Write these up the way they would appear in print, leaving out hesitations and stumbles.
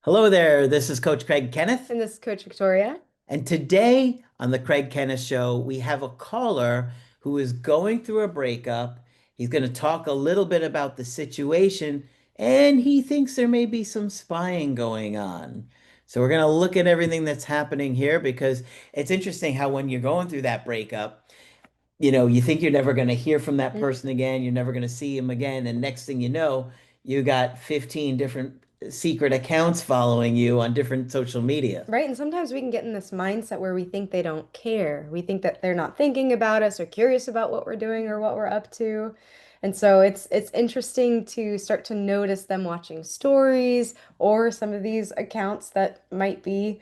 Hello there. This is Coach Craig Kenneth. And this is Coach Victoria. And today on the Craig Kenneth Show, we have a caller who is going through a breakup. He's going to talk a little bit about the situation, and he thinks there may be some spying going on. So we're going to look at everything that's happening here because it's interesting how when you're going through that breakup, you think you're never going to hear from that Mm. person again. You're never going to see him again. And next thing you know, you got 15 different secret accounts following you on different social media. Right. And sometimes we can get in this mindset where we think they don't care. We think that they're not thinking about us or curious about what we're doing or what we're up to. And so it's interesting to start to notice them watching stories or some of these accounts that might be,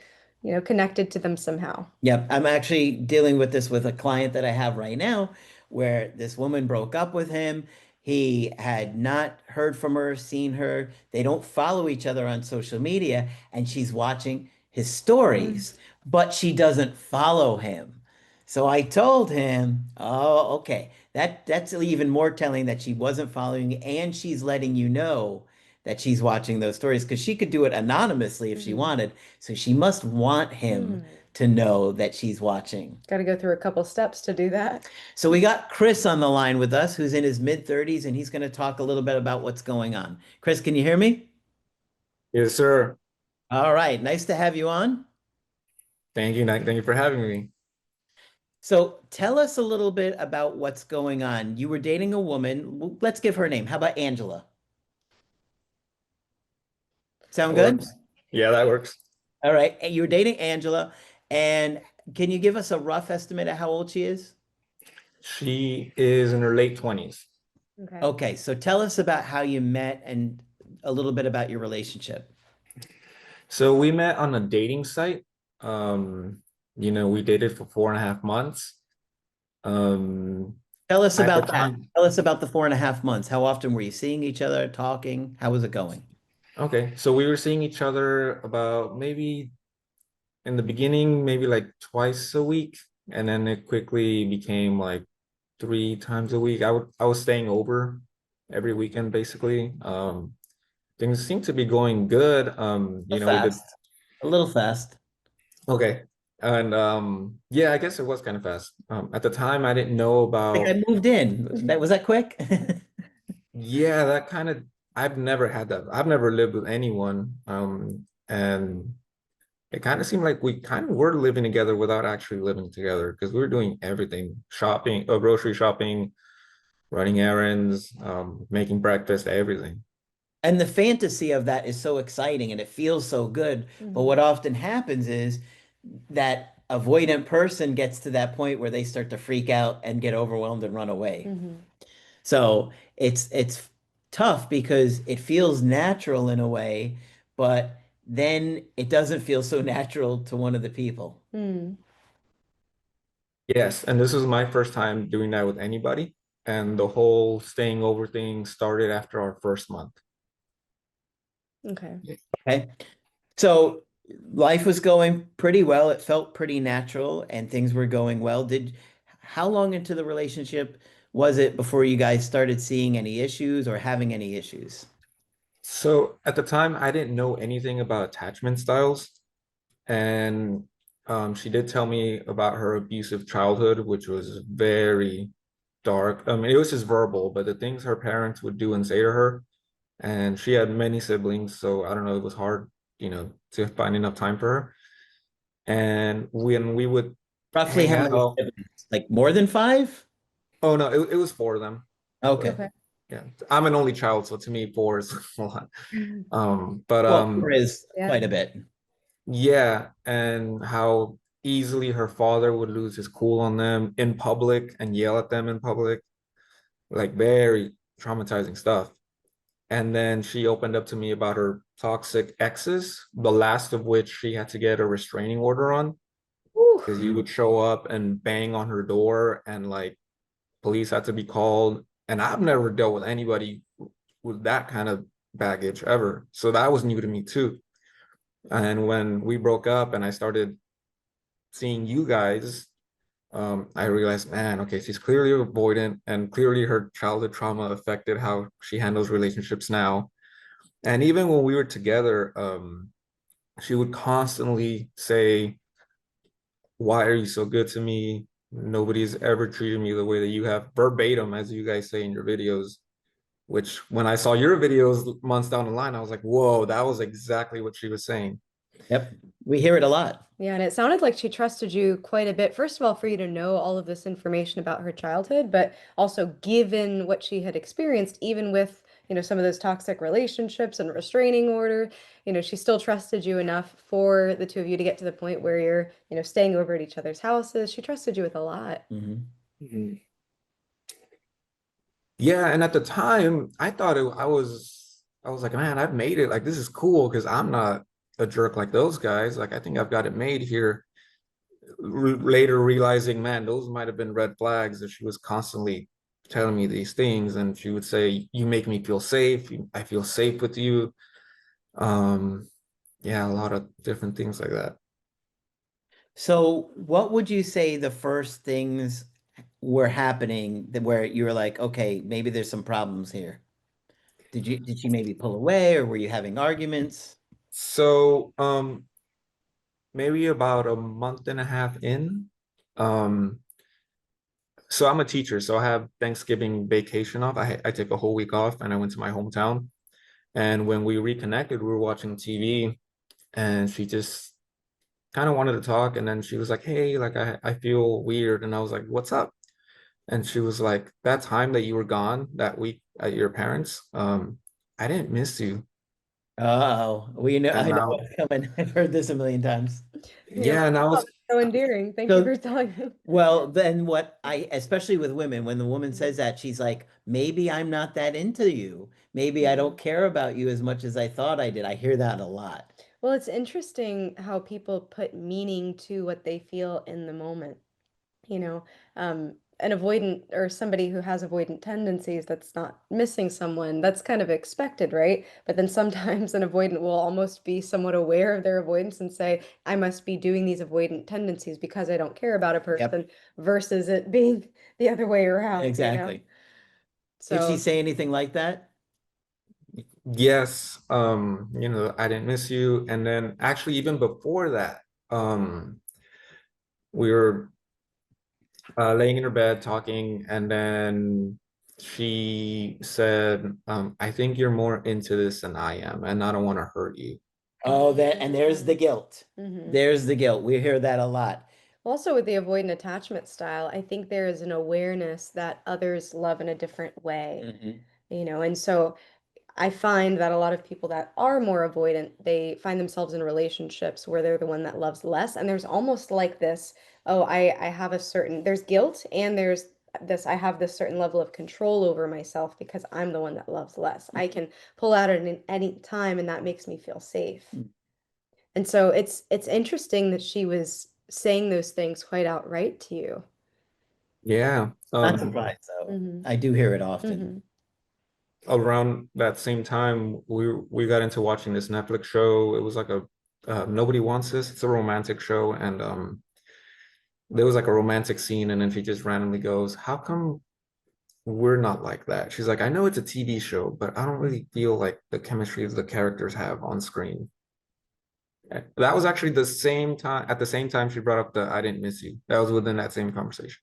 connected to them somehow. Yep, I'm actually dealing with this with a client that I have right now where this woman broke up with him. He had not heard from her, seen her. They don't follow each other on social media, and she's watching his Mm. stories, but she doesn't follow him. So I told him, "Oh, okay. That's even more telling that she wasn't following and she's letting you know that she's watching those stories because she could do it anonymously if she Mhm. wanted. So she must want him Mm. to know that she's watching." Got to go through a couple steps to do that. So we got Chris on the line with us, who's in his mid 30s, and he's going to talk a little bit about what's going on. Chris, can you hear me? Yes, sir. All right, nice to have you on. Thank you. Thank you for having me. So tell us a little bit about what's going on. You were dating a woman. Let's give her a name. How about Angela? Sound That good? works. Yeah, that works. All right. You were dating Angela, and can you give us a rough estimate of how old she is? She is in her late 20s. Okay. Okay, so tell us about how you met and a little bit about your relationship. So we met on a dating site. We dated for 4.5 months. Um, Tell us at the about that. time, Tell us about the 4.5 months. How often were you seeing each other, talking? How was it going? okay, so we were seeing each other about maybe in the beginning, maybe like twice a week, and then it quickly became like 3 times a week. I was staying over every weekend basically. Things seem to be going good. A We did fast. A little fast. okay. And yeah, I guess it was kind of fast. At the time I didn't know Like about I moved in. Was that quick? yeah, that kind of I've never had that. I've never lived with anyone. And it kind of seemed like we kind of were living together without actually living together because we were doing everything, shopping, grocery shopping, running errands, making breakfast, everything. And the fantasy of that is so exciting and it feels so good. But Mhm. what often happens is that avoidant person gets to that point where they start to freak out and get overwhelmed and run away. Mhm. So it's tough because it feels natural in a way, but then it doesn't feel so natural to one of the people. Mm. Yes, and this was my first time doing that with anybody. And the whole staying over thing started after our first month. Okay. Okay. So life was going pretty well. It felt pretty natural and things were going well. How long into the relationship was it before you guys started seeing any issues or having any issues? So at the time, I didn't know anything about attachment styles. And she did tell me about her abusive childhood, which was very dark. I mean, it was just verbal, but the things her parents would do and say to her, and she had many siblings, so I don't know, it was hard, to find enough time for her. And when we would Roughly hang how many out, siblings? Like more than five? oh no, it was four of them. Okay. But Okay. yeah, I'm an only child, so to me, four is a lot. But Well, four is Yeah. quite a bit. yeah, and how easily her father would lose his cool on them in public and yell at them in public, like very traumatizing stuff. And then she opened up to me about her toxic exes, the last of which she had to get a restraining order on Whew. because he would show up and bang on her door and like police had to be called. And I've never dealt with anybody with that kind of baggage ever. So that was new to me too. And when we broke up and I started seeing you guys, I realized, man, okay, she's clearly avoidant and clearly her childhood trauma affected how she handles relationships now. And even when we were together, she would constantly say, "Why are you so good to me? Nobody's ever treated me the way that you have," verbatim, as you guys say in your videos. Which, when I saw your videos months down the line, I was like, "Whoa, that was exactly what she was saying." Yep. We hear it a lot. Yeah, and it sounded like she trusted you quite a bit. First of all, for you to know all of this information about her childhood, but also given what she had experienced, even with, some of those toxic relationships and restraining order, she still trusted you enough for the two of you to get to the point where you're, staying over at each other's houses. She trusted you with a lot. Mhm. Mhm. Yeah, and at the time, I was like, man, I've made it. Like, this is cool because I'm not a jerk like those guys. Like, I think I've got it made here. Later realizing, man, those might have been red flags if she was constantly telling me these things, and she would say, "You make me feel safe. I feel safe with you." Um, yeah, a lot of different things like that. So, what would you say the first things were happening that where you were like, okay, maybe there's some problems here? Did she maybe pull away or were you having arguments? So, maybe about a month and a half in, um, so I'm a teacher, so I have Thanksgiving vacation off. I take a whole week off and I went to my hometown. And when we reconnected, we were watching TV and she just kind of wanted to talk. And then she was like, "Hey, like I feel weird." And I was like, "What's up?" And she was like, "That time that you were gone that week at your parents, I didn't miss you." Oh, we know And I know now, what's coming. I've heard this a million times. Yeah, yeah, and I oh, was, that's so endearing. Thank you So, for telling me. well, then what I, especially with women, when the woman says that, she's like, maybe I'm not that into you. Maybe I don't Mhm. care about you as much as I thought I did. I hear that a lot. Well, it's interesting how people put meaning to what they feel in the moment. you know, an avoidant or somebody who has avoidant tendencies that's not missing someone, that's kind of expected, right? But then sometimes an avoidant will almost be somewhat aware of their avoidance and say, I must be doing these avoidant tendencies because I don't care about a Yep, person, versus it being the other way around. exactly. Did she So, say anything like that? yes, I didn't miss you. And then actually, even before that, we were laying in her bed talking, and then she said, "I think you're more into this than I am, and I don't want to hurt you." Oh, that, and there's the guilt. mhm. There's the guilt. We hear that a lot. Also, with the avoidant attachment style, I think there is an awareness that others love in a different way, Mhm. and so I find that a lot of people that are more avoidant, they find themselves in relationships where they're the one that loves less. And there's almost like this, oh, I have there's guilt and there's I have this certain level of control over myself because I'm the one that loves less. I can pull out at any time and that makes me feel safe. Mm. And so it's interesting that she was saying those things quite outright to you. Yeah. Not surprised, though. Hmm. I do hear it often. Hmm. Around that same time, we got into watching this Netflix show. It was like a Nobody Wants This. It's a romantic show, and there was like a romantic scene, and then she just randomly goes, "How come we're not like that?" She's like, "I know it's a TV show, but I don't really feel like the chemistry the characters have on screen." That was actually the same time, at the same time she brought up the "I didn't miss you." That was within that same conversation.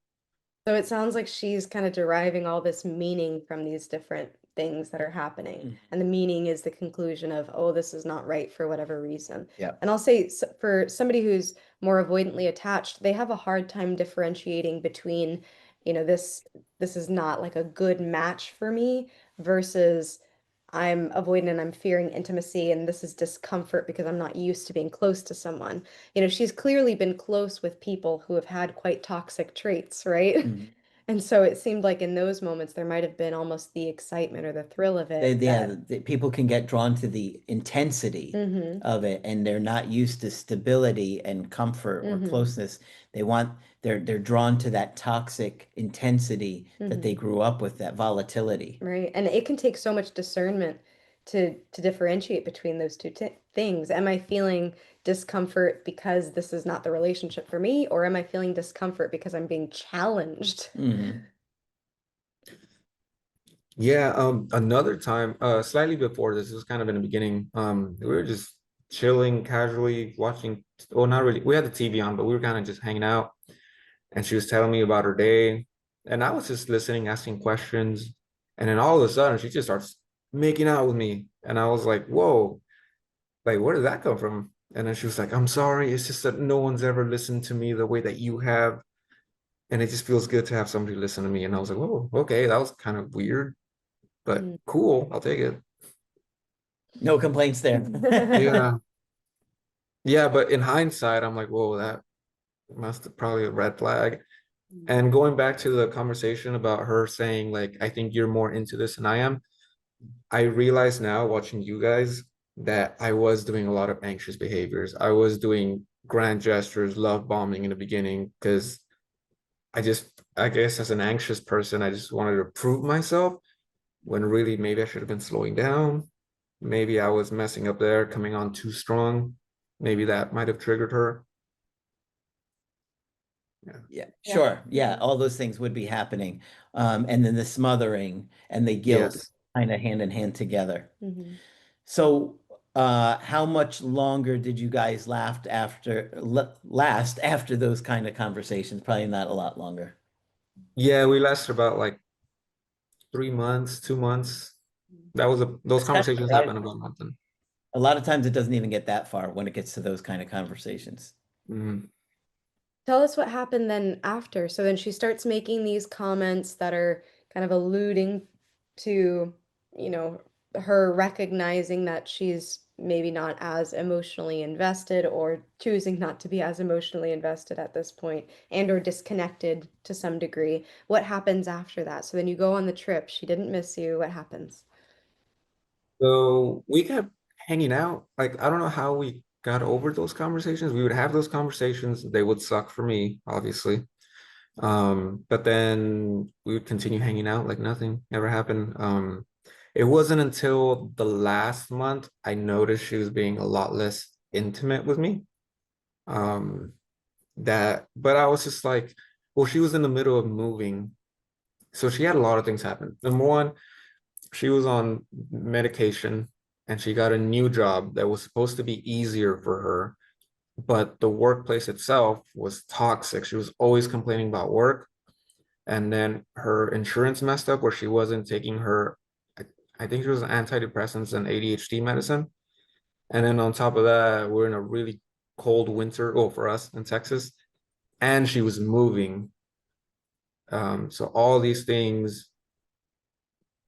So it sounds like she's kind of deriving all this meaning from these different things that are happening. Mhm. And the meaning is the conclusion of, oh, this is not right for whatever reason. Yep. And I'll say for somebody who's more avoidantly attached, they have a hard time differentiating between, this is not like a good match for me versus I'm avoidant and I'm fearing intimacy and this is discomfort because I'm not used to being close to someone. She's clearly been close with people who have had quite toxic traits, right? Mhm. And so it seemed like in those moments there might have been almost the excitement or the thrill of it Yeah, that, people can get drawn to the intensity mm-hmm, of it, and they're not used to stability and comfort or mm-hmm, closeness. They're drawn to that toxic intensity that they mm-hmm. grew up with, that volatility. Right. And it can take so much discernment to differentiate between those two t things. Am I feeling discomfort because this is not the relationship for me, or am I feeling discomfort because I'm being challenged? Hmm. Yeah, another time, slightly before this was kind of in the beginning, we were just chilling casually, watching, well, not really. We had the TV on, but we were kind of just hanging out. And she was telling me about her day. And I was just listening, asking questions. And then all of a sudden, she just starts making out with me. And I was like, whoa, like, where did that come from? And then she was like, I'm sorry. It's just that no one's ever listened to me the way that you have. And it just feels good to have somebody listen to me. And I was like, whoa, okay, that was kind of weird, but Mm. cool. I'll take it. No complaints there. Yeah. Yeah. But in hindsight, I'm like, whoa, that must have probably a red flag. And going back to the conversation about her saying, like, I think you're more into this than I am, I realize now watching you guys that I was doing a lot of anxious behaviors. I was doing grand gestures, love bombing in the beginning, because I guess as an anxious person, I just wanted to prove myself when really maybe I should have been slowing down. Maybe I was messing up there, coming on too strong. Maybe that might have triggered her. Yeah. Yeah, Yeah. sure. Yeah, Mhm. all those things would be happening. And then the smothering and the guilt Yes. kind of hand in hand together. Mhm. So, how much longer did you guys last after those kind of conversations? Probably not a lot longer. Yeah, we lasted about like 3 months, 2 months. Those That's kind conversations of happened about nothing. a lot of times it doesn't even get that far when it gets to those kind of conversations. Mm. Tell us what happened then after. So then she starts making these comments that are kind of alluding to, you know, her recognizing that she's maybe not as emotionally invested or choosing not to be as emotionally invested at this point and or disconnected to some degree. What happens after that? So then you go on the trip. She didn't miss you. What happens? So we kept hanging out. Like, I don't know how we got over those conversations. We would have those conversations. They would suck for me, obviously. But then we would continue hanging out like nothing ever happened. It wasn't until the last month I noticed she was being a lot less intimate with me. Um, but I was just like, well, she was in the middle of moving. So she had a lot of things happen. Number one, she was on medication and she got a new job that was supposed to be easier for her, but the workplace itself was toxic. She was always complaining about work. And then her insurance messed up where she wasn't taking her, I, I think it was antidepressants and ADHD medicine. And then on top of that, we're in a really cold winter, oh, for us in Texas, and she was moving. So all these things,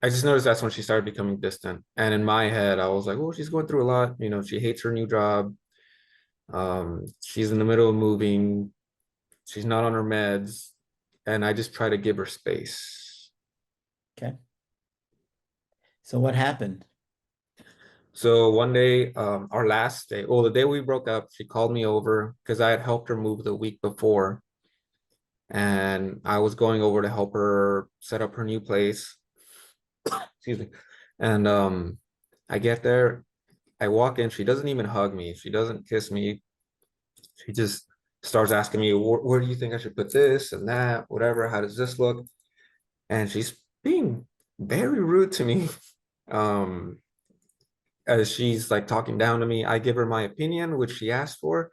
I just noticed that's when she started becoming distant. And in my head, I was like, oh, she's going through a lot. You know, she hates her new job. She's in the middle of moving. She's not on her meds. And I just try to give her space. Okay. So what happened? So one day, our last day, well, the day we broke up, she called me over because I had helped her move the week before. And I was going over to help her set up her new place. Excuse me. And I get there, I walk in, she doesn't even hug me. She doesn't kiss me. She just starts asking me, where do you think I should put this and that, whatever, how does this look? And she's being very rude to me. Um, as she's like talking down to me, I give her my opinion, which she asked for,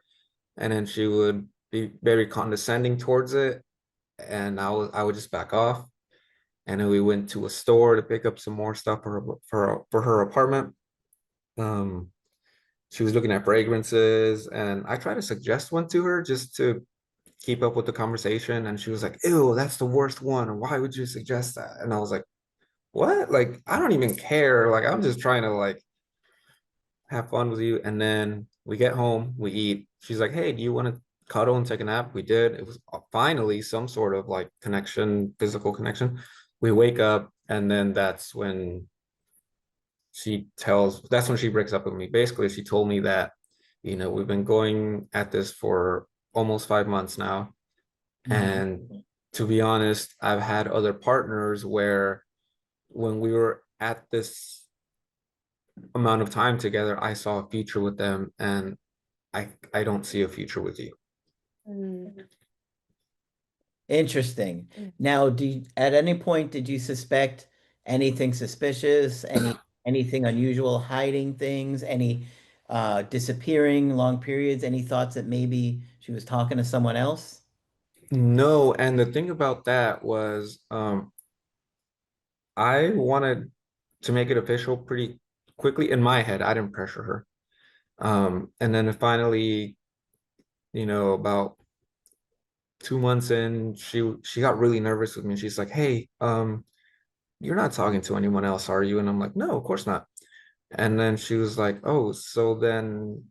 and then she would be very condescending towards it, and I would just back off. And then we went to a store to pick up some more stuff for her apartment. Um, she was looking at fragrances, and I tried to suggest one to her just to keep up with the conversation. And she was like, "Ew, that's the worst one. Why would you suggest that?" And I was like, "What? Like, I don't even care. Like, I'm just trying to like have fun with you." And then we get home, we eat. She's like, "Hey, do you want to cuddle and take a nap?" We did. It was finally some sort of like connection, physical connection. We wake up, and then that's when she breaks up with me. Basically, she told me that, we've been going at this for almost 5 months now. Mhm. And to be honest, I've had other partners where when we were at this amount of time together, I saw a future with them, and I don't see a future with you. Mm. Interesting. Now, at any point did you suspect anything suspicious, anything unusual, hiding things, any disappearing long periods? Any thoughts that maybe she was talking to someone else? No, and the thing about that was I wanted to make it official pretty quickly in my head. I didn't pressure her. And then finally, about 2 months in, she got really nervous with me. She's like, "Hey, you're not talking to anyone else, are you?" And I'm like, "No, of course not." And then she was like, "Oh, so then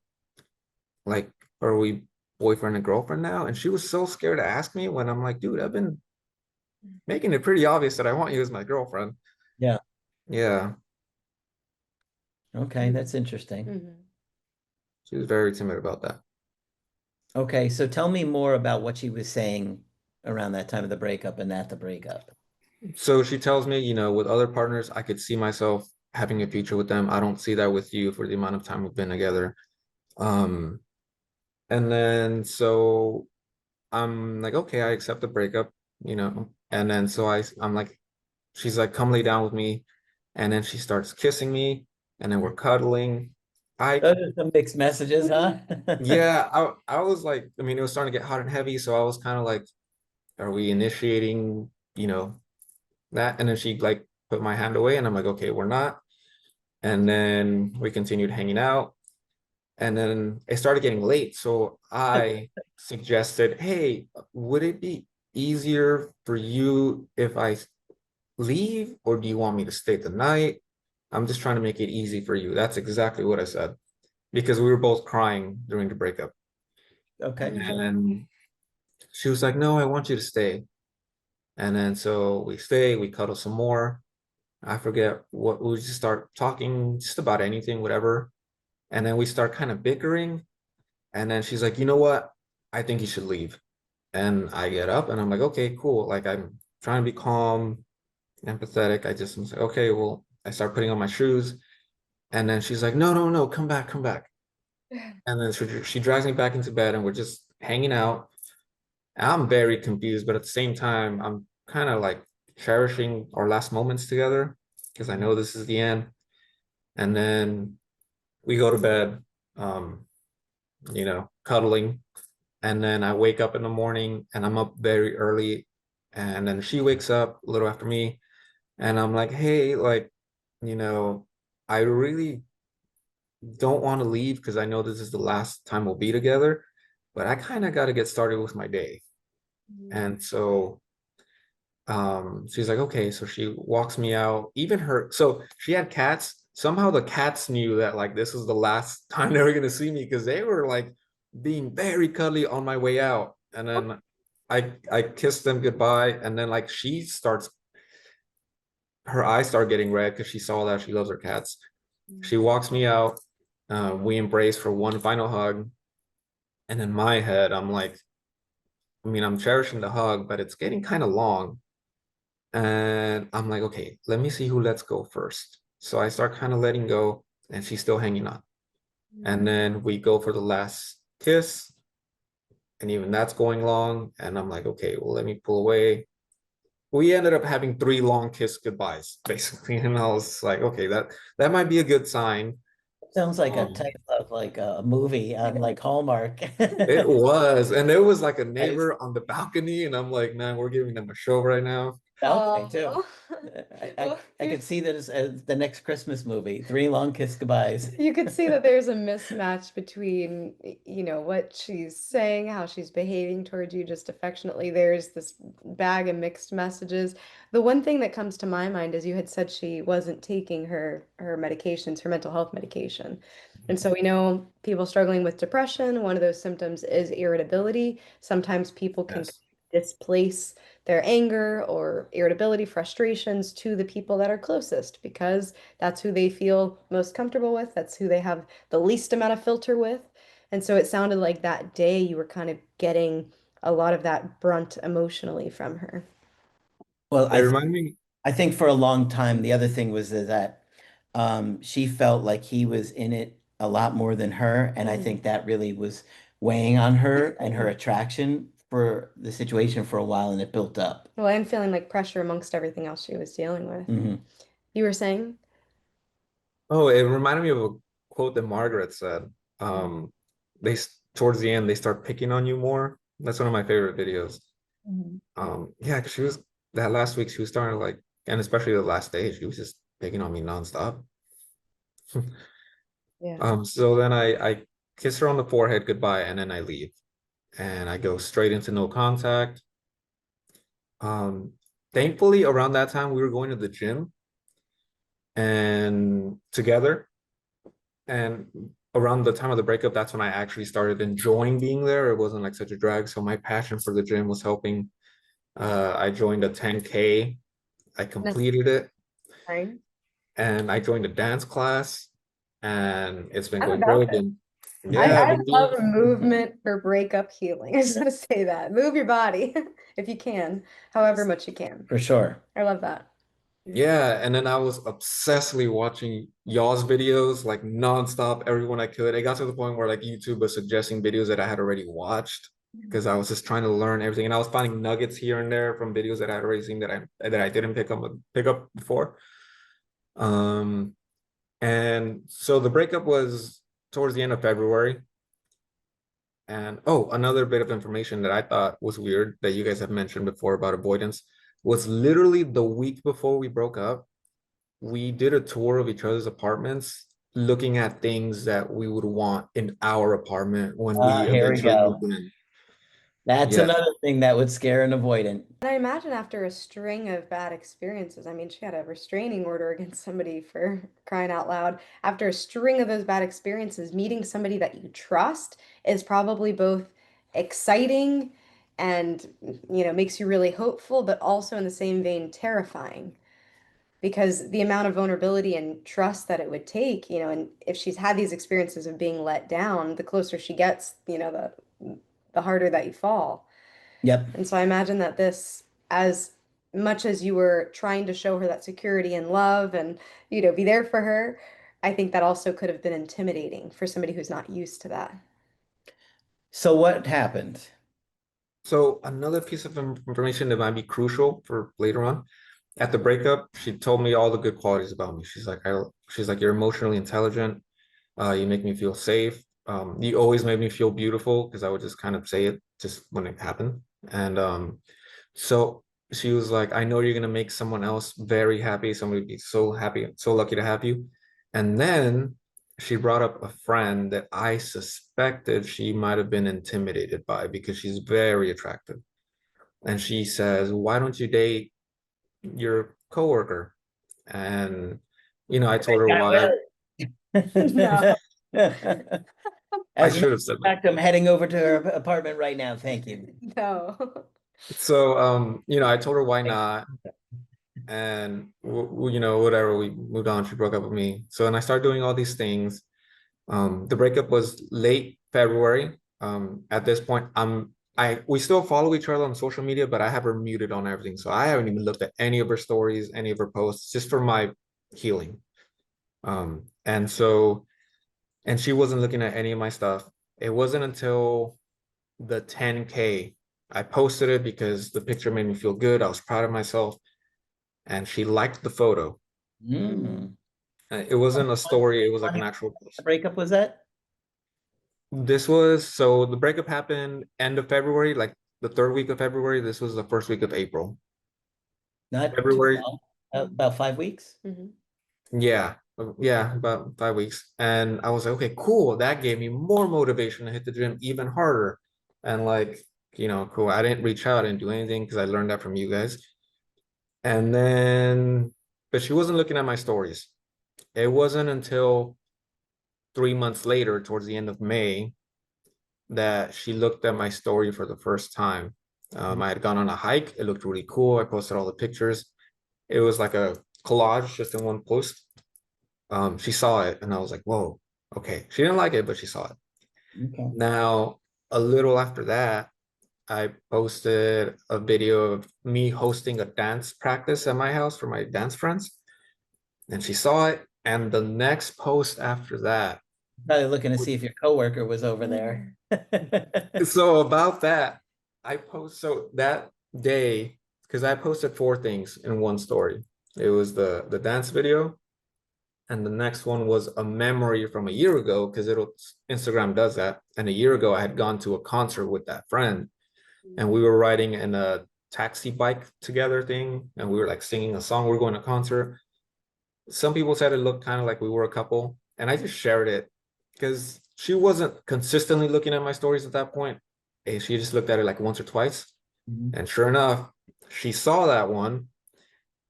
like are we boyfriend and girlfriend now?" And she was so scared to ask me when I'm like, "Dude, I've been making it pretty obvious that I want you as my girlfriend." Yeah. Yeah, Okay, that's interesting. Mhm. she was very timid about that. Okay, so tell me more about what she was saying around that time of the breakup and at the breakup. So she tells me, with other partners, I could see myself having a future with them. I don't see that with you for the amount of time we've been together. Um, and then so I'm like, okay, I accept the breakup. And then so I'm like, she's like, come lay down with me. And then she starts kissing me, and then we're cuddling. I Those are some mixed messages, huh? Yeah, I was like, I mean, it was starting to get hot and heavy, so I was kind of like, are we initiating, that? And then she like put my hand away, and I'm like, okay, we're not. And then we continued hanging out. And then it started getting late. So I suggested, hey, would it be easier for you if I leave, or do you want me to stay the night? I'm just trying to make it easy for you. That's exactly what I said because we were both crying during the breakup. Okay, And Mhm. then she was like, no, I want you to stay. And then so we stay, we cuddle some more. I forget what we just start talking just about anything, whatever. And then we start kind of bickering. And then she's like, you know what? I think you should leave. And I get up and I'm like, okay, cool. Like I'm trying to be calm, empathetic. I just was like, okay, well, I start putting on my shoes. And then she's like, no, no, no, come back, come back. And then she drags me back into bed and we're just hanging out. I'm very confused, but at the same time, I'm kind of like cherishing our last moments together because I know this is the end. And then we go to bed, um, cuddling. And then I wake up in the morning and I'm up very early. And then she wakes up a little after me. And I'm like, hey, like, you know, I really don't want to leave because I know this is the last time we'll be together, but I kind of got to get started with my day. And so she's like, okay. So she walks me out. Even her, so she had cats. Somehow the cats knew that like this was the last time they were gonna see me because they were like being very cuddly on my way out. And then I kissed them goodbye. And then like her eyes start getting red because she saw that she loves her cats. She walks me out. We embrace for one final hug. And in my head, I'm like, I mean, I'm cherishing the hug, but it's getting kind of long. And I'm like, okay, let me see who lets go first. So I start kind of letting go, and she's still hanging on. And then we go for the last kiss, and even that's going long. And I'm like, okay, well, let me pull away. We ended up having three long kiss goodbyes, basically. And I was like, okay, that might be a good sign. sounds like a Um, type of like a movie on like Hallmark. it was, and there was like a Nice. neighbor on the balcony, and I'm like, man, we're giving them a show right now. Balcony too. Oh. Well, I could see that as the next Christmas movie, Three Long Kiss Goodbyes. you could see that there's a mismatch between, what she's saying, how she's behaving towards you just affectionately. There's this bag of mixed messages. The one thing that comes to my mind is you had said she wasn't taking her medications, her mental health medication. And so we know people struggling with depression, one of those symptoms is irritability. Sometimes people can Yes. displace their anger or irritability, frustrations to the people that are closest because that's who they feel most comfortable with. That's who they have the least amount of filter with. And so it sounded like that day you were kind of getting a lot of that brunt emotionally from her. Well, It reminded me. I think for a long time, the other thing was that she felt like he was in it a lot more than her. And I Mm. think that really was weighing on her and her attraction for the situation for a while, and it built up. Well, and feeling like pressure amongst everything else she was dealing with. Hmm. You were saying? Oh, it reminded me of a quote that Margaret said. They towards the end they start picking on you more. That's one of my favorite videos. Mhm. Yeah, 'cause she was that last week she was starting like, and especially the last day, she was just picking on me nonstop. Yeah. So then I kiss her on the forehead goodbye, and then I leave, and I go straight into no contact. Um, Thankfully, around that time we were going to the gym and together, and around the time of the breakup, that's when I actually started enjoying being there. It wasn't like such a drag, so my passion for the gym was helping. I joined a 10K. I That's completed it, right. and I joined a dance class, and it's been I'm going about great. this. And I, yeah, I've I been doing. love movement for breakup healing. I just want to say that. Move your body if you can, however much you can. For sure. I love that. Yeah, and then I was obsessively watching y'all's videos like nonstop, everyone I could. It got to the point where like YouTube was suggesting videos that I had already watched because I was just trying to learn everything, and I was finding nuggets here and there from videos that I had already seen that I didn't pick up before. Um, and so the breakup was towards the end of February. And oh, another bit of information that I thought was weird that you guys have mentioned before about avoidance was literally the week before we broke up. We did a tour of each other's apartments, looking at things that we would want in our apartment when we Here we eventually go. moved in. That's Yeah. another thing that would scare an avoidant. And I imagine after a string of bad experiences, I mean, she had a restraining order against somebody for crying out loud. After a string of those bad experiences, meeting somebody that you trust is probably both exciting and, makes you really hopeful, but also in the same vein, terrifying. Because the amount of vulnerability and trust that it would take, and if she's had these experiences of being let down, the closer she gets, the harder that you fall. Yep. And so I imagine that this, as much as you were trying to show her that security and love and, be there for her, I think that also could have been intimidating for somebody who's not used to that. So what happened? So another piece of information that might be crucial for later on. At the breakup, she told me all the good qualities about me. She's like, you're emotionally intelligent. You make me feel safe. You always made me feel beautiful because I would just kind of say it just when it happened. And so she was like, I know you're gonna make someone else very happy. Somebody would be so happy, so lucky to have you. And then she brought up a friend that I suspected she might have been intimidated by because she's very attractive. And she says, why don't you date your coworker? And I told her why. No, I As a matter should have said of that. fact, I'm heading over to her apartment right now. Thank you. no. So, I told her why not, and whatever. We moved on. She broke up with me. So, and I started doing all these things. The breakup was late February. At this point, we still follow each other on social media, but I have her muted on everything. So I haven't even looked at any of her stories, any of her posts, just for my healing. And so, and she wasn't looking at any of my stuff. It wasn't until the 10K I posted it because the picture made me feel good. I was proud of myself, and she liked the photo. Mm. It wasn't a story, it was like What an actual post. breakup was that? So the breakup happened end of February, like the third week of February. This was the first week of April. Not too February, long. About 5 weeks. Mhm. yeah, yeah, about 5 weeks. And I was like, okay, cool. That gave me more motivation to hit the gym even harder. And like, cool. I didn't reach out, I didn't do anything because I learned that from you guys. And then, but she wasn't looking at my stories. It wasn't until 3 months later, towards the end of May, that she looked at my story for the first time. I had gone on a hike. It looked really cool. I posted all the pictures. It was like a collage just in one post. She saw it and I was like, whoa, okay. She didn't like it, but she saw it. Okay. Now, a little after that, I posted a video of me hosting a dance practice at my house for my dance friends. And she saw it. And the next post after that, Probably looking to see if your coworker was over there. so about that, so that day, because I posted four things in one story. It was the dance video, and the next one was a memory from a year ago, because it'll Instagram does that. And a year ago, I had gone to a concert with that friend, and we were riding in a taxi bike together thing, and we were like singing a song. We are going to a concert. Some people said it looked kind of like we were a couple, and I just shared it because she wasn't consistently looking at my stories at that point. She just looked at it like once or twice, Mhm. and sure enough, she saw that one.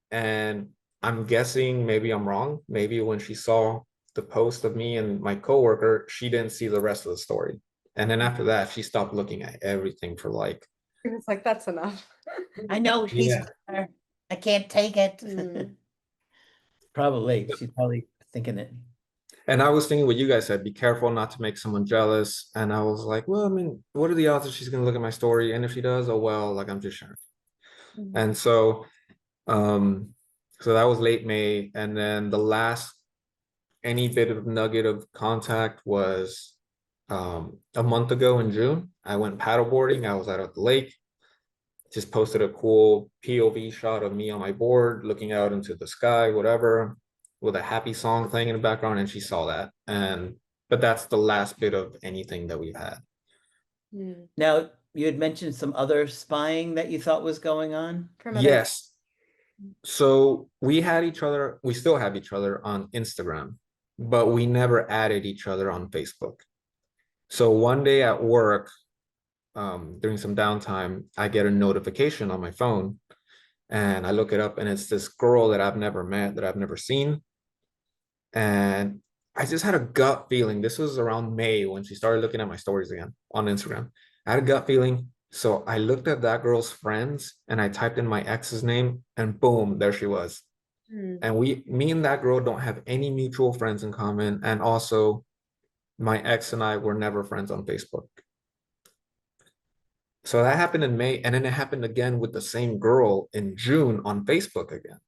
And I'm guessing, maybe I'm wrong, maybe when she saw the post of me and my coworker, she didn't see the rest of the story. And then after that, she stopped looking at everything for like, It was like, that's enough. I know he's yeah. there. I can't take it. Mm. Probably. She's probably thinking it. And I was thinking what you guys said, be careful not to make someone jealous. And I was like, well, I mean, what are the odds that she's gonna look at my story? And if she does, oh well, like I'm just sharing. Mhm. And um, so that was late May. And then the last any bit of nugget of contact was a month ago in June. I went paddleboarding. I was out at the lake, just posted a cool POV shot of me on my board, looking out into the sky, whatever, with a happy song playing in the background. And she saw that. But that's the last bit of anything that we've had. Mm. Now, you had mentioned some other spying that you thought was going on. From other. Yes. So we still have each other on Instagram, but we never added each other on Facebook. So one day at work, during some downtime, I get a notification on my phone, and I look it up, and it's this girl that I've never met, that I've never seen. And I just had a gut feeling. This was around May when she started looking at my stories again on Instagram. I had a gut feeling. So I looked at that girl's friends and I typed in my ex's name, and boom, there she was. Mm. And me and that girl don't have any mutual friends in common. And also, my ex and I were never friends on Facebook. So that happened in May, and then it happened again with the same girl in June on Facebook again.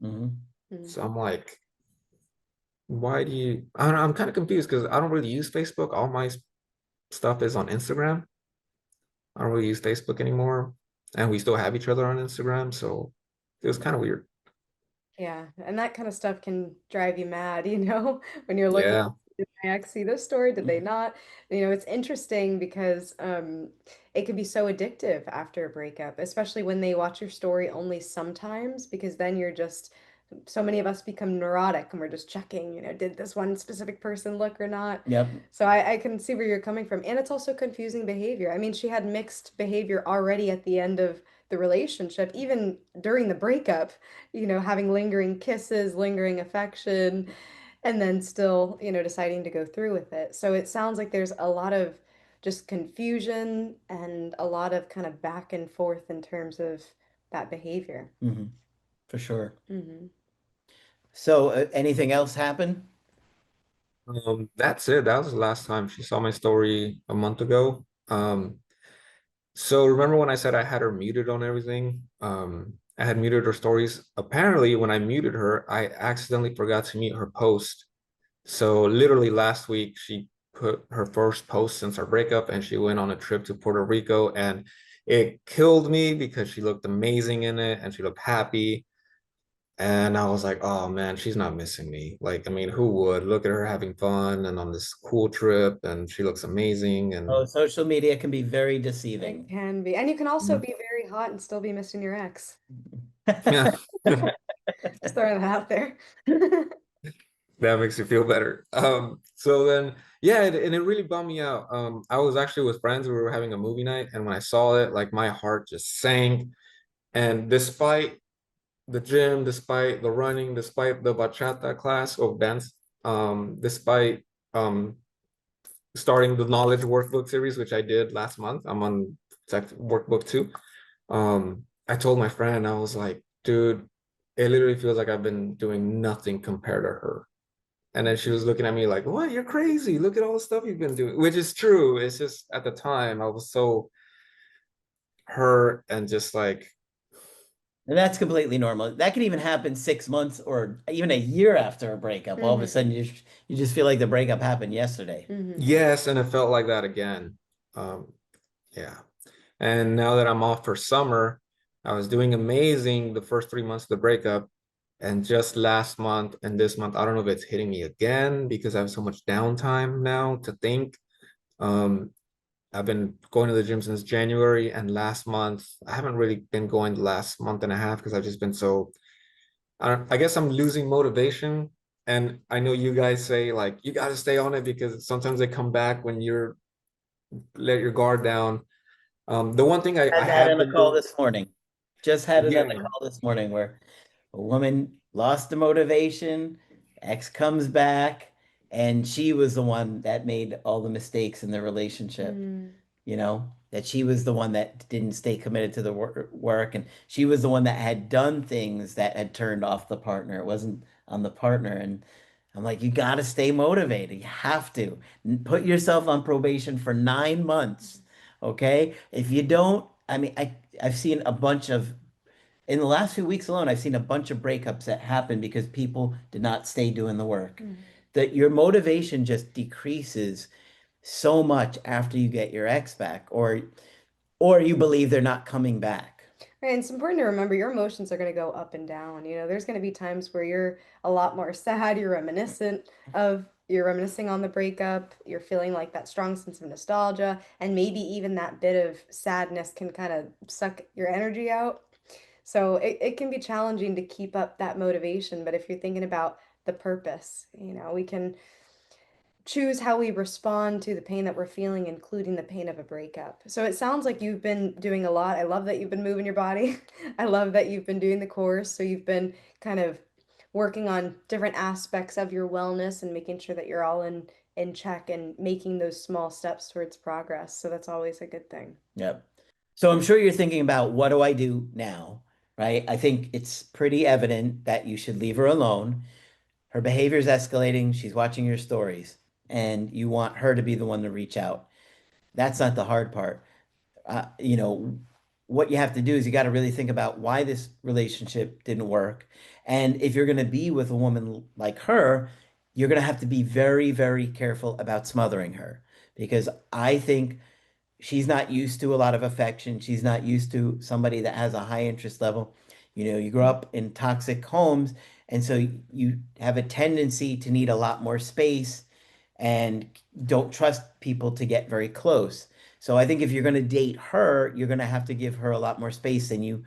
Mhm. Mm. So I'm like, why do you? I don't know, I'm kind of confused because I don't really use Facebook. All my stuff is on Instagram. I don't really use Facebook anymore, and we still have each other on Instagram. So it was kind of weird. Yeah, and that kind of stuff can drive you mad, when you're looking, Yeah. did my ex see this story? Did they not? It's interesting because it can be so addictive after a breakup, especially when they watch your story only sometimes, because then you're just, so many of us become neurotic and we're just checking, did this one specific person look or not? Yep. So I can see where you're coming from. And it's also confusing behavior. I mean, she had mixed behavior already at the end of the relationship, even during the breakup, having lingering kisses, lingering affection, and then still, deciding to go through with it. So it sounds like there's a lot of just confusion and a lot of kind of back and forth in terms of that behavior. Hmm. For sure. Hmm. So, anything else happen? That's it. That was the last time she saw my story a month ago. So remember when I said I had her muted on everything? I had muted her stories. Apparently, when I muted her, I accidentally forgot to mute her post. So literally last week, she put her first post since our breakup, and she went on a trip to Puerto Rico, and it killed me because she looked amazing in it and she looked happy. And I was like, oh man, she's not missing me. Like, I mean, who would? Look at her having fun and on this cool trip, and she looks amazing. Oh, And social media can be very It deceiving. can be. And you can also Mhm. be very hot and still be missing your ex. Yeah, Just throwing that out there. that makes you feel better. So then, yeah, and it really bummed me out. I was actually with friends. We were having a movie night, and when I saw it, like my heart just sank. And despite the gym, despite the running, despite the bachata class of dance, despite um starting the knowledge workbook series, which I did last month. I'm on workbook 2. I told my friend, I was like, dude, it literally feels like I've been doing nothing compared to her. And then she was looking at me like, what? You're crazy. Look at all the stuff you've been doing, which is true. It's just at the time I was so hurt and just like, And that's completely normal. That can even happen 6 months or even a year after a breakup. All of a Hmm. sudden, you just feel like the breakup happened yesterday. Hmm. yes. And it felt like that again. Um, yeah. And now that I'm off for summer, I was doing amazing the first 3 months of the breakup. And just last month and this month, I don't know if it's hitting me again because I have so much downtime now to think. Um, I've been going to the gym since January, and last month I haven't really been going the last month and a half because I've just been so I guess I'm losing motivation. And I know you guys say like you got to stay on it because sometimes they come back when you're let your guard down. The one thing I Had that have on a been call doing, this morning. Just had another yeah. call this morning where a woman lost the motivation, ex comes back, and she was the one that made all the mistakes in the relationship. Mm. That she was the one that didn't stay committed to the work, and she was the one that had done things that had turned off the partner. It wasn't on the partner. And I'm like, you got to stay motivated. You have to put yourself on probation for 9 months. Okay. If you don't, I mean, I've seen a bunch of in the last few weeks alone, I've seen a bunch of breakups that happened because people did not stay doing the work. Mhm. That your motivation just decreases so much after you get your ex back, or you believe they're not coming back. Right, and it's important to remember your emotions are going to go up and down. There's going to be times where you're a lot more sad, you're reminiscing on the breakup, you're feeling like that strong sense of nostalgia, and maybe even that bit of sadness can kind of suck your energy out. So it can be challenging to keep up that motivation, but if you're thinking about the purpose, we can choose how we respond to the pain that we're feeling, including the pain of a breakup. So it sounds like you've been doing a lot. I love that you've been moving your body. I love that you've been doing the course. So you've been kind of working on different aspects of your wellness and making sure that you're all in check and making those small steps towards progress. So that's always a good thing. Yep. So I'm sure you're thinking about what do I do now, right? I think it's pretty evident that you should leave her alone. Her behavior is escalating. She's watching your stories, and you want her to be the one to reach out. That's not the hard part. What you have to do is you got to really think about why this relationship didn't work. And if you're going to be with a woman like her, you're going to have to be very, very careful about smothering her because I think she's not used to a lot of affection. She's not used to somebody that has a high interest level. You grow up in toxic homes, and so you have a tendency to need a lot more space and don't trust people to get very close. So I think if you're going to date her, you're going to have to give her a lot more space than you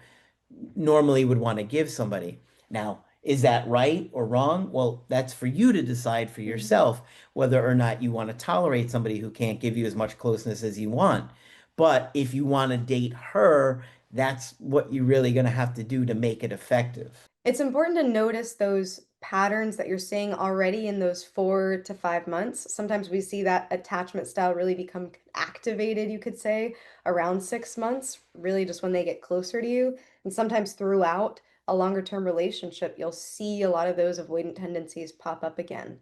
normally would want to give somebody. Now, is that right or wrong? Well, that's for you to decide for Mhm. yourself whether or not you want to tolerate somebody who can't give you as much closeness as you want. But if you want to date her, that's what you're really going to have to do to make it effective. It's important to notice those patterns that you're seeing already in those 4 to 5 months. Sometimes we see that attachment style really become activated, you could say, around 6 months, really just when they get closer to you. And sometimes throughout a longer term relationship, you'll see a lot of those avoidant tendencies pop up again.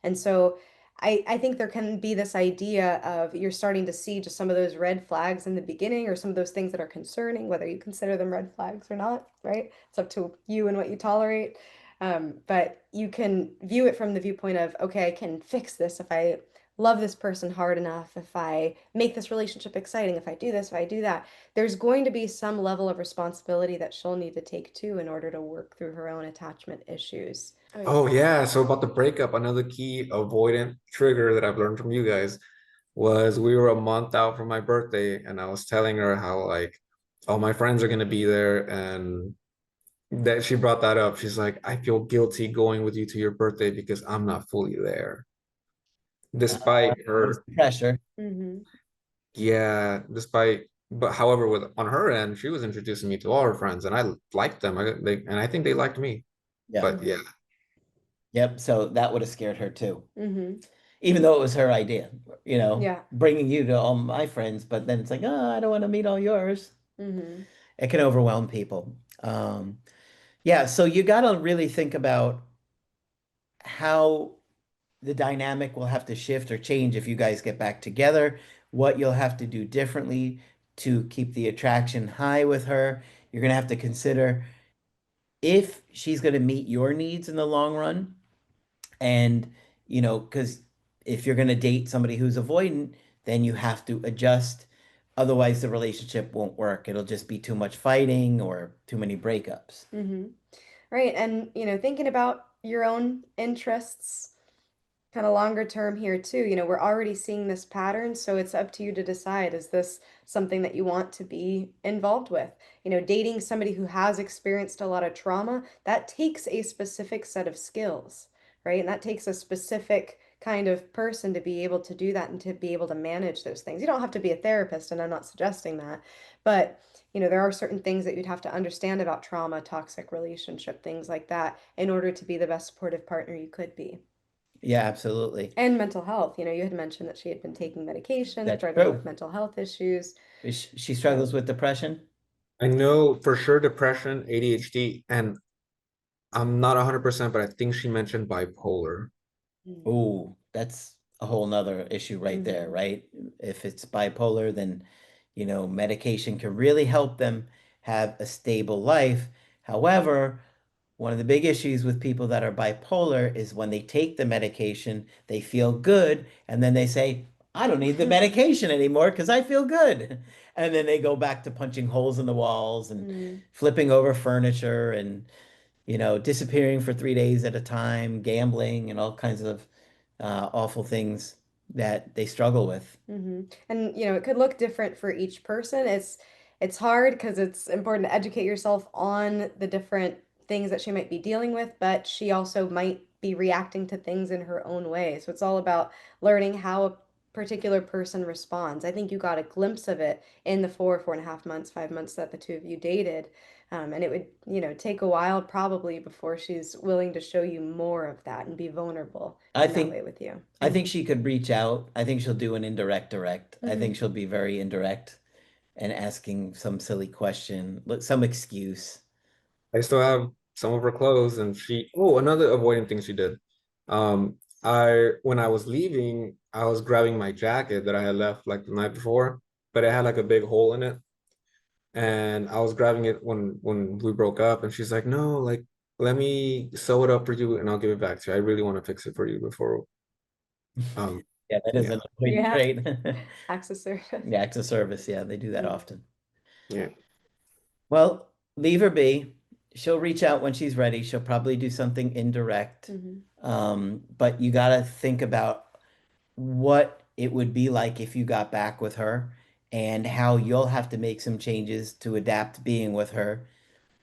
And so I think there can be this idea of you're starting to see just some of those red flags in the beginning or some of those things that are concerning, whether you consider them red flags or not, right? It's up to you and what you tolerate. But you can view it from the viewpoint of, okay, I can fix this if I love this person hard enough, if I make this relationship exciting, if I do this, if I do that. There's going to be some level of responsibility that she'll need to take too in order to work through her own attachment issues. Oh, yeah. Oh yeah, so about the breakup, another key avoidant trigger that I've learned from you guys was we were a month out from my birthday and I was telling her how like all my friends are gonna be there and that she brought that up. She's like, I feel guilty going with you to your birthday because I'm not fully there. Despite There's her, the pressure. Hmm. yeah, despite but however, with on her end, she was introducing me to all her friends and I liked them. And I think they liked me. Yep. But yeah. Hmm. Yep. So that would have scared her too, Hmm. even though it was her idea, Yeah. bringing you to all my friends. But then it's like, oh, I don't want to meet all yours. Hmm. It can overwhelm people. Yeah. So you got to really think about how the dynamic will have to shift or change if you guys get back together, what you'll have to do differently to keep the attraction high with her. You're going to have to consider if she's going to meet your needs in the long run. And, because if you're going to date somebody who's avoidant, then you have to adjust. Otherwise, the relationship won't work. It'll just be too much fighting or too many breakups. Hmm. Right. And, thinking about your own interests kind of longer term here too. We're already seeing this pattern, so it's up to you to decide, is this something that you want to be involved with? Dating somebody who has experienced a lot of trauma, that takes a specific set of skills, right? And that takes a specific kind of person to be able to do that and to be able to manage those things. You don't have to be a therapist, and I'm not suggesting that, but there are certain things that you'd have to understand about trauma, toxic relationship, things like that, in order to be the best supportive partner you could be. Yeah, absolutely. And mental health. You had mentioned that she had been taking medication, That's struggling with true. mental health issues. She struggles So, with depression. I know for sure depression, ADHD, and I'm not 100%, but I think she mentioned bipolar. Ooh, that's a whole nother issue right there, mm-hmm, right? If it's bipolar, then, medication can really help them have a stable life. However, one of the big issues with people that are bipolar is when they take the medication, they feel good, and then they say, I don't need the medication anymore because I feel good. And then they go back to punching holes in the walls and mm, flipping over furniture and disappearing for 3 days at a time, gambling, and all kinds of awful things that they struggle with. hmm. And it could look different for each person. It's hard because it's important to educate yourself on the different things that she might be dealing with, but she also might be reacting to things in her own way. So it's all about learning how a particular person responds. I think you got a glimpse of it in the 4.5 months, 5 months that the two of you dated. And it would, take a while probably before she's willing to show you more of that and be vulnerable I in that think way with you. I think she could reach out. I think she'll do an indirect direct. I Mm-hmm. think she'll be very indirect and asking some silly question, some excuse. I still have some of her clothes, and oh, another avoiding thing she did. When I was leaving, I was grabbing my jacket that I had left like the night before, but it had like a big hole in it. And I was grabbing it when we broke up, and she's like, "No, like let me sew it up for you, and I'll give it back to you. I really want to fix it for you before." Um, Yeah, that is yeah, an avoidant Yeah. trait. Acts of service. Yeah, acts of service. Yeah, they do that Mm, often. yeah. Well, leave her be. She'll reach out when she's ready. She'll probably do something indirect. mhm, But you got to think about what it would be like if you got back with her and how you'll have to make some changes to adapt being with her.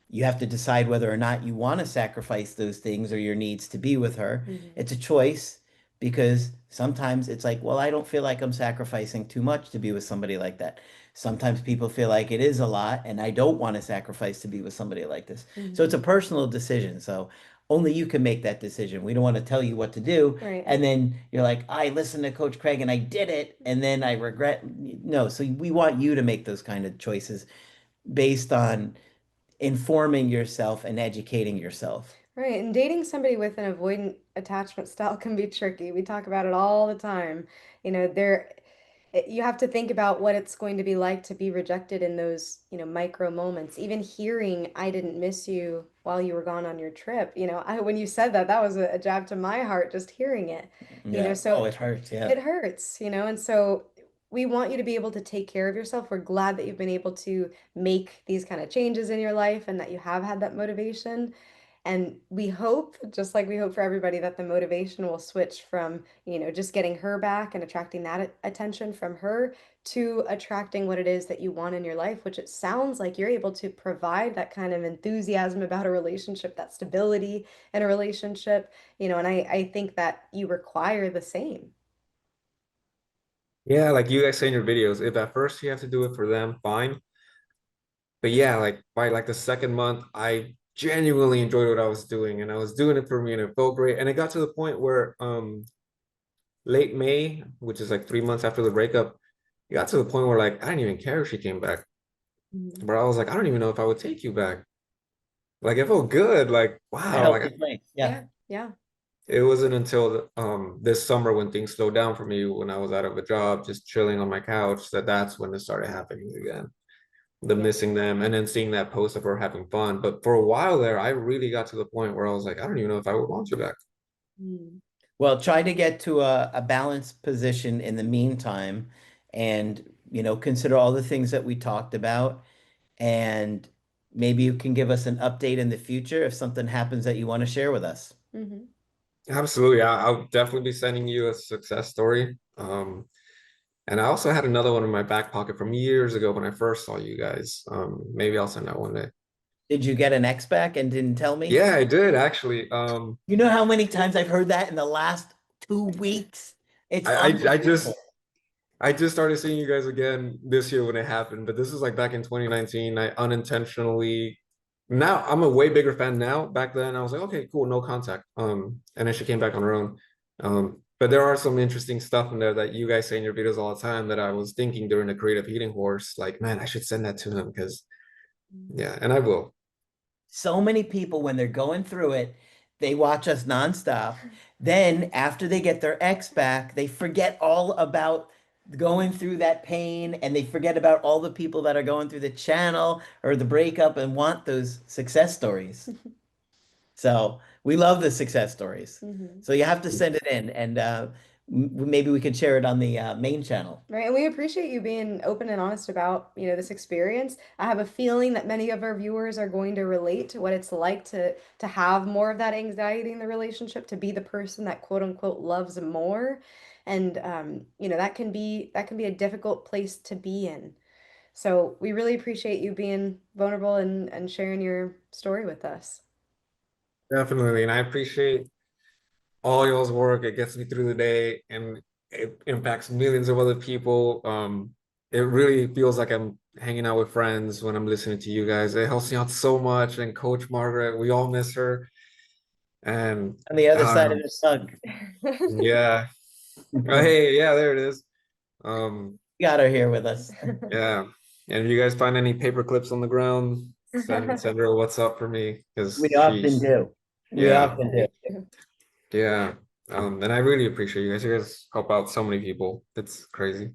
You have to decide whether or not you want to sacrifice those things or your needs to be with her. mhm, It's a choice because sometimes it's like, well, I don't feel like I'm sacrificing too much to be with somebody like that. Sometimes people feel like it is a lot and I don't want to sacrifice to be with somebody like this. So it's mhm. a personal decision. So only you can make that decision. We don't want to tell you what to do. Right. And then you're like, I listened to Coach Craig and I did it. And then I regret. No, so we want you to make those kind of choices based on informing yourself and educating yourself. Right. And dating somebody with an avoidant attachment style can be tricky. We talk about it all the time. There you have to think about what it's going to be like to be rejected in those, micro moments. Even hearing "I didn't miss you" while you were gone on your trip, when you said that, that was a jab to my heart just hearing it. Yeah. So Oh, it hurts. Yeah. it hurts, and so we want you to be able to take care of yourself. We're glad that you've been able to make these kind of changes in your life and that you have had that motivation. And we hope, just like we hope for everybody, that the motivation will switch from, just getting her back and attracting that attention from her to attracting what it is that you want in your life, which it sounds like you're able to provide that kind of enthusiasm about a relationship, that stability in a relationship, and I think that you require the same. Yeah, like you guys say in your videos, if at first you have to do it for them, fine. But yeah, like by like the second month, I genuinely enjoyed what I was doing, and I was doing it for me, and it felt great. And it got to the point where late May, which is like 3 months after the breakup, it got to the point where like I didn't even care if she came back. Mhm. But I was like, I don't even know if I would take you back. Like it felt good. Like A wow, like healthy place. Yeah. Yeah, yeah, it wasn't until this summer when things slowed down for me when I was out of a job, just chilling on my couch, that's when it started happening again. The yeah. missing them and then seeing that post of her having fun. But for a while there, I really got to the point where I was like, I don't even know if I would want you back. Mm. Well, try to get to a balanced position in the meantime and, consider all the things that we talked about and maybe you can give us an update in the future if something happens that you want to share with us. Hmm. Absolutely. I'll definitely be sending you a success story. And I also had another one in my back pocket from years ago when I first saw you guys. Maybe I'll send that one day. Did you get an X back and didn't tell me? Yeah, I did actually. You know how many times I've heard that in the last 2 weeks? It's I, I I just unbelievable. I just started seeing you guys again this year when it happened, but this is like back in 2019. I unintentionally now I'm a way bigger fan now. Back then I was like, okay, cool, no contact. And then she came back on her own. But there are some interesting stuff in there that you guys say in your videos all the time that I was thinking during the creative healing horse, like, man, I should send that to him because yeah, and I will. So many people, when they're going through it, they watch us nonstop. Then, after they get their ex back, they forget all about going through that pain and they forget about all the people that are going through the channel or the breakup and want those success stories. So, we love the success stories. Hmm. So, you have to send it in and maybe we could share it on the main channel. Right, and we appreciate you being open and honest about, this experience. I have a feeling that many of our viewers are going to relate to what it's like to have more of that anxiety in the relationship, to be the person that quote unquote loves more. And that can be a difficult place to be in. So we really appreciate you being vulnerable and sharing your story with us. Definitely. And I appreciate all y'all's work. It gets me through the day and it impacts millions of other people. It really feels like I'm hanging out with friends when I'm listening to you guys. It helps me out so much. And Coach Margaret, we all miss her. And On the other side of um, the sun, yeah. Oh, we hey, yeah, there it is. Um, got her here with us. yeah. And if you guys find any paper clips on the ground, send her a what's up for me because We often she's do. We yeah. often do. Yeah. And I really appreciate you guys. You guys help out so many people. It's crazy.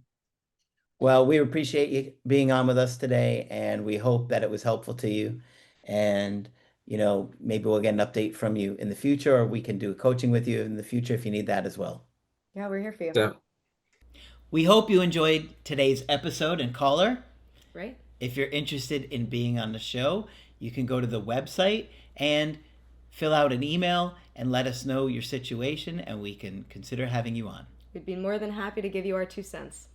Well, we appreciate you being on with us today, and we hope that it was helpful to you. And, maybe we'll get an update from you in the future, or we can do coaching with you in the future if you need that as well. Yeah, we're here for you. Yeah. We hope you enjoyed today's episode and caller. Right? If you're interested in being on the show, you can go to the website and fill out an email and let us know your situation, and we can consider having you on. We'd be more than happy to give you our 2 cents.